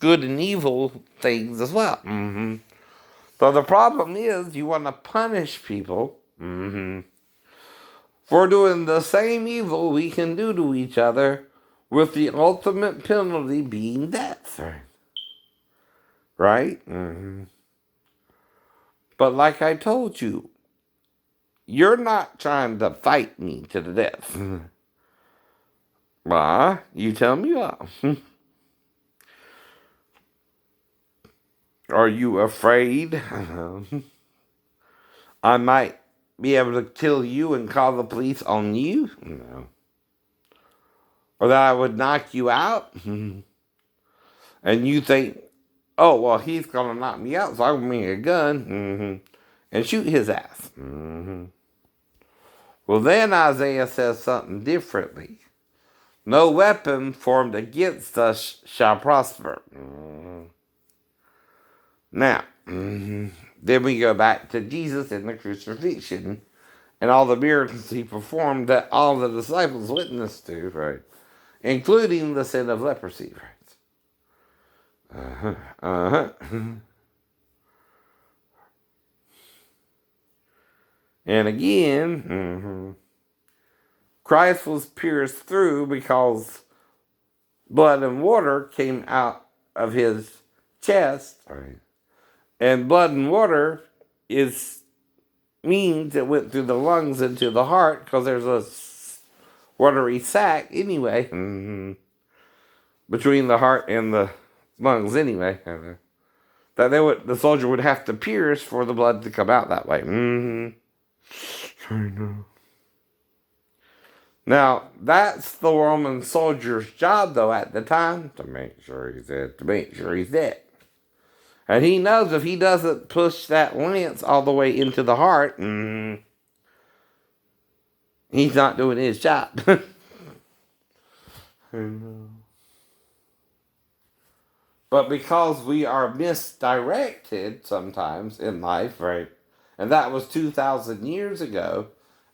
good and evil things as well. So the problem is you want to punish people for doing the same evil we can do to each other, with the ultimate penalty being death. Right? But like I told you, you're not trying to fight me to the death. Why? You tell me what. Are you afraid I might be able to kill you and call the police on you? No. Or that I would knock you out? And you think, oh, well, he's going to knock me out, so I'm going to bring a gun and shoot his ass. Well, then Isaiah says something differently. No weapon formed against us shall prosper. Now, then we go back to Jesus and the crucifixion and all the miracles he performed that all the disciples witnessed to, right? Including the sin of leprosy, right? And again, Christ was pierced through because blood and water came out of his chest, right? And blood and water means it went through the lungs into the heart, because there's a watery sac anyway between the heart and the lungs anyway. That the soldier would have to pierce for the blood to come out that way. I know. Now, that's the Roman soldier's job, though, at the time, to make sure he's dead. And he knows if he doesn't push that lance all the way into the heart, he's not doing his job. I know. But because we are misdirected sometimes in life, right? And that was 2,000 years ago.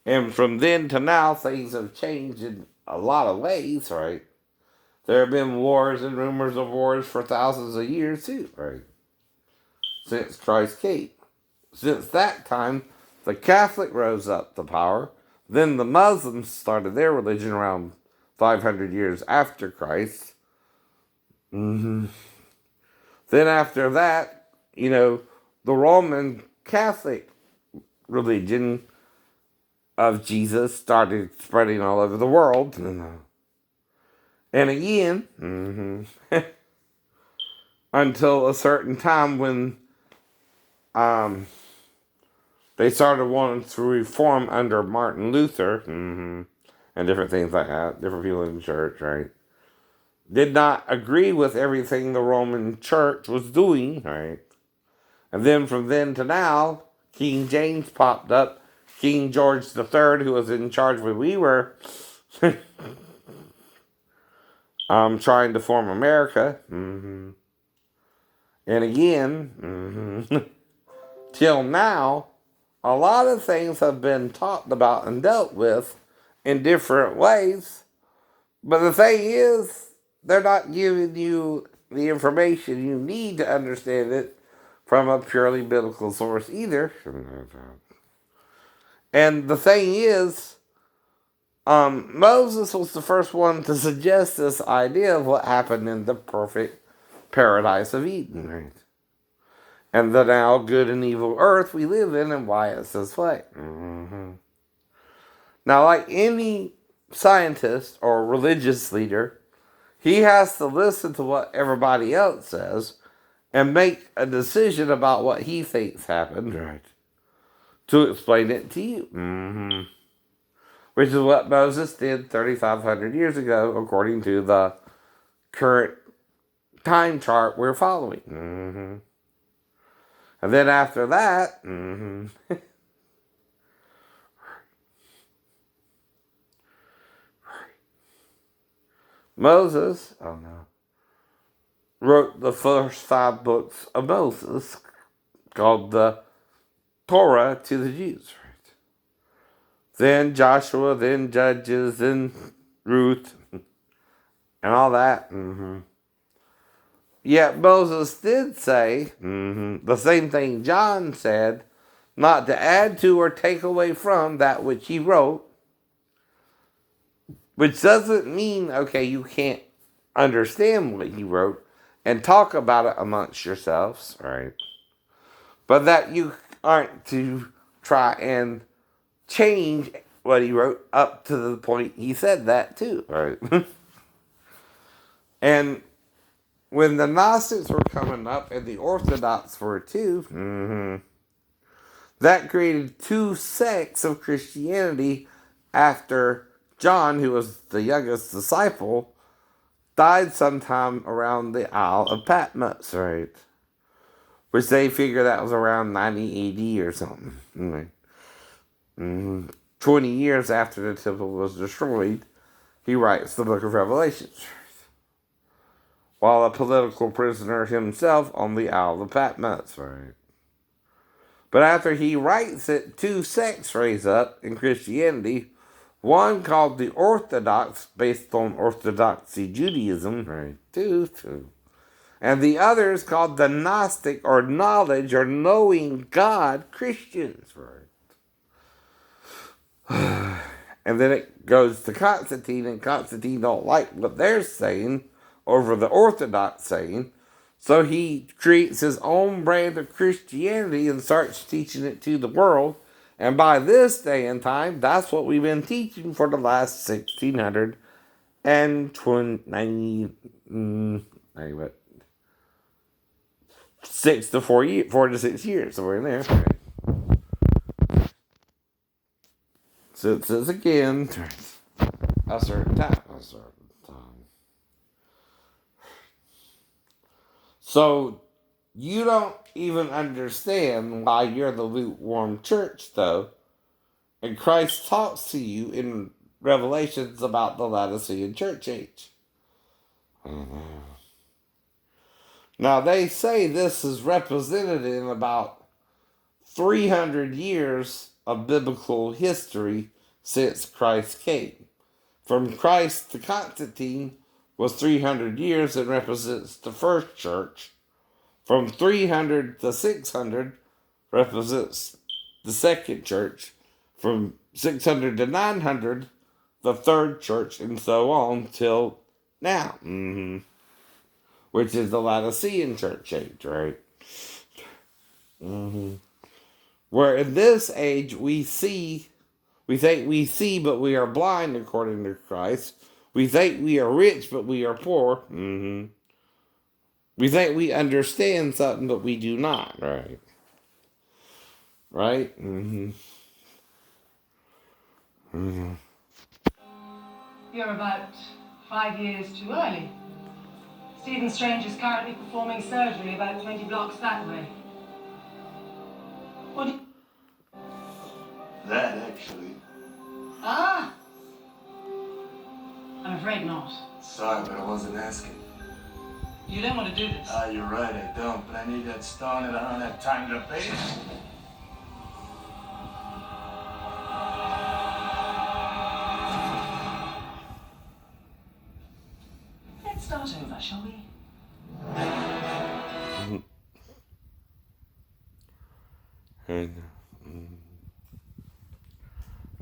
And from then to now, things have changed in a lot of ways, right? There have been wars and rumors of wars for thousands of years too, right? Since Christ came. Since that time, the Catholic rose up to power. Then the Muslims started their religion around 500 years after Christ. Then after that, the Roman Catholic religion of Jesus started spreading all over the world. And again, until a certain time when they started wanting to reform under Martin Luther, and different things like that, different people in the church, right? Did not agree with everything the Roman church was doing, right? And then from then to now, King James popped up, King George III, who was in charge when we were trying to form America. And again, till now, a lot of things have been talked about and dealt with in different ways. But the thing is, they're not giving you the information you need to understand it from a purely biblical source either. And the thing is, Moses was the first one to suggest this idea of what happened in the perfect paradise of Eden, right? And the now good and evil earth we live in, and why it's this way. Now, like any scientist or religious leader, he has to listen to what everybody else says and make a decision about what he thinks happened, right? To explain it to you. Which is what Moses did 3,500 years ago, according to the current time chart we're following. And then after that, Moses, wrote the first 5 books of Moses, called the Torah to the Jews. Right? Then Joshua, then Judges, then Ruth, and all that. Yet Moses did say the same thing John said, not to add to or take away from that which he wrote, which doesn't mean, okay, you can't understand what he wrote and talk about it amongst yourselves, right? But that you aren't to try and change what he wrote up to the point he said that too, right? And when the Gnostics were coming up and the Orthodox were too, that created two sects of Christianity after John, who was the youngest disciple, died sometime around the Isle of Patmos, right? Which they figure that was around 90 AD or something. 20 years after the temple was destroyed, he writes the book of Revelations, while a political prisoner himself on the Isle of Patmos, right? But after he writes it, two sects raise up in Christianity. One called the Orthodox, based on Orthodoxy Judaism, right? Two. And the other is called the Gnostic, or knowledge, or knowing God Christians, right? And then it goes to Constantine, and Constantine don't like what they're saying over the Orthodox saying. So he creates his own brand of Christianity and starts teaching it to the world. And by this day and time, that's what we've been teaching for the last 4 to 6 years. So we're in there. Right? So it says again, a certain time. So you don't even understand why you're the lukewarm church, though. And Christ talks to you in Revelations about the Laodicean church age. Now, they say this is represented in about 300 years of biblical history since Christ came. From Christ to Constantine was 300 years and represents the first church. From 300 to 600 represents the second church. From 600 to 900, the third church, and so on till now. Which is the Laodicean church age, right? Where in this age we think we see, but we are blind, according to Christ. We think we are rich, but we are poor. We think we understand something, but we do not, right? Right? You're about 5 years too early. Stephen Strange is currently performing surgery about 20 blocks that way. What do you... That, actually. Ah! I'm afraid not. Sorry, but I wasn't asking. You don't want to do this. You're right, I don't, but I need that stone and I don't have time to pay it. Let's start over, shall we?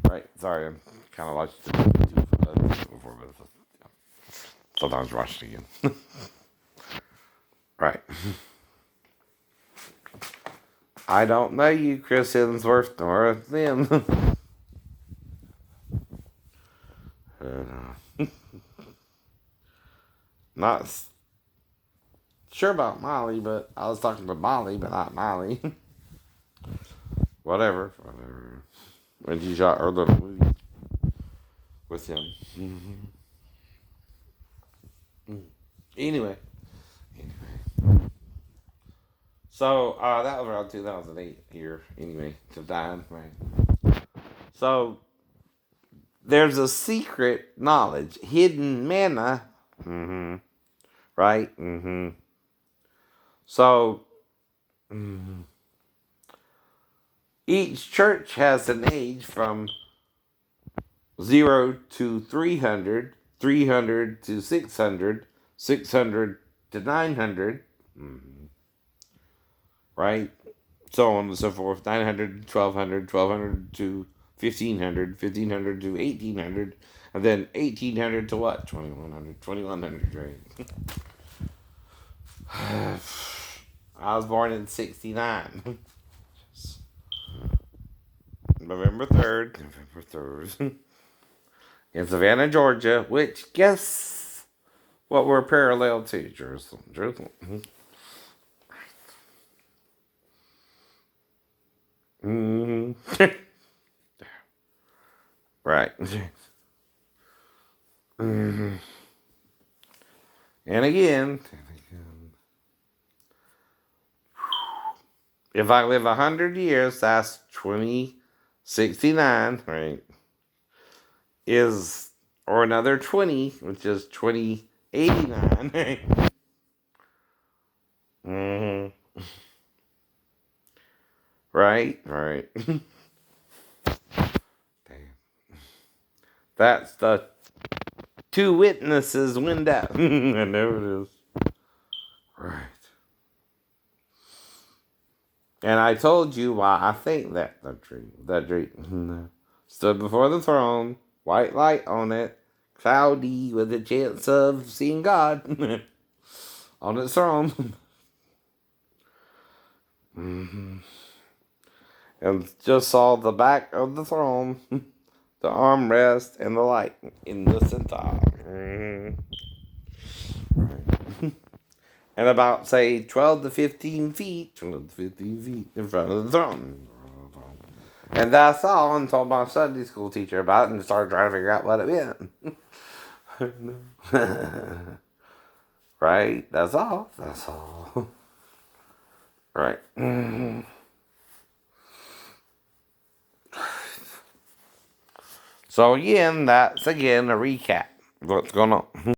Right, sorry, I'm kind of watched it before, but sometimes watch it again. Right. I don't know you, Chris Hemsworth, nor them. Not sure about Molly, but I was talking to Molly, but not Molly. Whatever. When she shot her little movie with him. Anyway. So, that was around 2008 here, anyway, to time, right? So, there's a secret knowledge, hidden manna, right? So, each church has an age from 0 to 300, 300 to 600, 600 to 900. Right? So on and so forth. 900 to 1200, 1200 to 1500, 1500 to 1800, and then 1800 to what? 2100, 2100, right? I was born in 69. November 3rd. November 3rd. In Savannah, Georgia, which, guess what we're parallel to? Jerusalem. Jerusalem. Mm-hmm. Right. Mm-hmm. And again, if I live 100 years, that's 2069, right? Is, or another 20, which is 2089. Mm-hmm. Right, right. Damn. That's the two witnesses window. I know it is. Right. And I told you why I think that the tree stood before the throne, white light on it, cloudy with a chance of seeing God on its throne. Mm-hmm. And just saw the back of the throne, the armrest, and the light in the center. Mm-hmm. Right. And about, say, 12 to 15 feet, 12 to 15 feet in front of the throne. And that's all, and told my Sunday school teacher about it and started trying to figure out what it meant. Right? That's all. That's all. Right. Mm-hmm. So again, that's again a recap of what's going on.